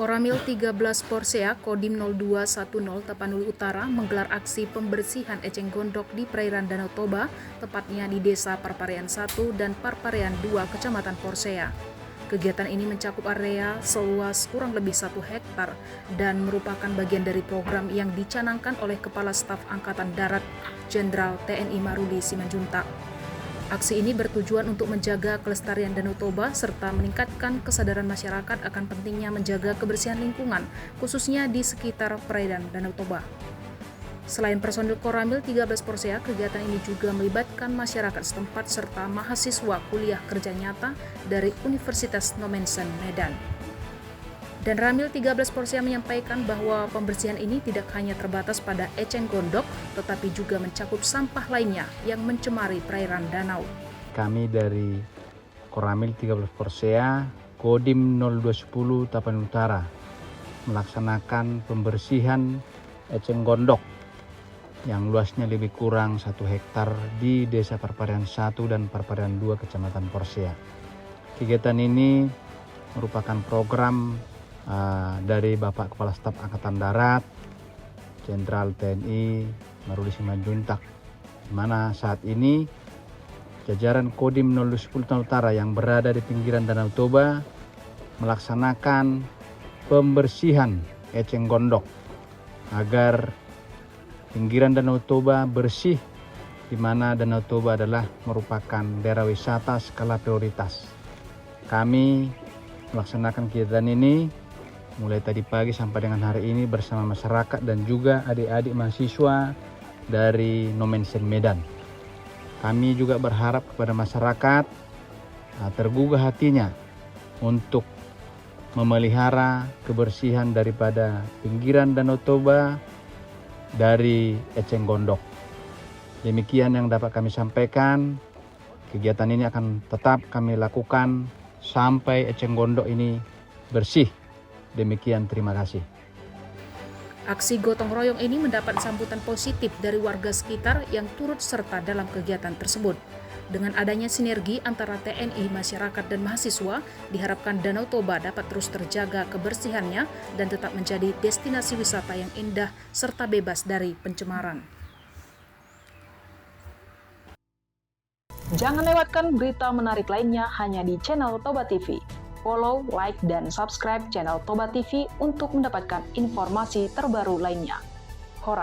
Koramil 13 Porsea Kodim 0210 Tapanuli Utara menggelar aksi pembersihan eceng gondok di perairan Danau Toba, tepatnya di Desa Parparean 1 dan Parparean 2, Kecamatan Porsea. Kegiatan ini mencakup area seluas kurang lebih 1 hektar dan merupakan bagian dari program yang dicanangkan oleh Kepala Staf Angkatan Darat Jenderal TNI Maruli Simanjuntak. Aksi ini bertujuan untuk menjaga kelestarian Danau Toba serta meningkatkan kesadaran masyarakat akan pentingnya menjaga kebersihan lingkungan, khususnya di sekitar perairan Danau Toba. Selain personil Koramil 13 Porsea, kegiatan ini juga melibatkan masyarakat setempat serta mahasiswa kuliah kerja nyata dari Universitas Nommensen Medan. Dan Ramil 13 Porsea menyampaikan bahwa pembersihan ini tidak hanya terbatas pada eceng gondok, tetapi juga mencakup sampah lainnya yang mencemari perairan danau. Kami dari Koramil 13 Porsea, Kodim 0210 Tapanuli Utara, melaksanakan pembersihan eceng gondok yang luasnya lebih kurang 1 hektar di Desa Parparean 1 dan Parparean 2, Kecamatan Porsea. Kegiatan ini merupakan program dari Bapak Kepala Staf Angkatan Darat Jenderal TNI Maruli Simanjuntak, di mana saat ini jajaran Kodim 0210 Tapanuli Utara yang berada di pinggiran Danau Toba melaksanakan pembersihan eceng gondok agar pinggiran Danau Toba bersih, di mana Danau Toba adalah merupakan daerah wisata skala prioritas. Kami melaksanakan kegiatan ini mulai tadi pagi sampai dengan hari ini bersama masyarakat dan juga adik-adik mahasiswa dari Nommensen Medan. Kami juga berharap kepada masyarakat tergugah hatinya untuk memelihara kebersihan daripada pinggiran Danau Toba dari eceng gondok. Demikian yang dapat kami sampaikan. Kegiatan ini akan tetap kami lakukan sampai eceng gondok ini bersih. Demikian, terima kasih. Aksi gotong royong ini mendapat sambutan positif dari warga sekitar yang turut serta dalam kegiatan tersebut. Dengan adanya sinergi antara TNI, masyarakat, dan mahasiswa, diharapkan Danau Toba dapat terus terjaga kebersihannya dan tetap menjadi destinasi wisata yang indah serta bebas dari pencemaran. Jangan lewatkan berita menarik lainnya hanya di channel Toba TV. Follow, like, dan subscribe channel Toba TV untuk mendapatkan informasi terbaru lainnya.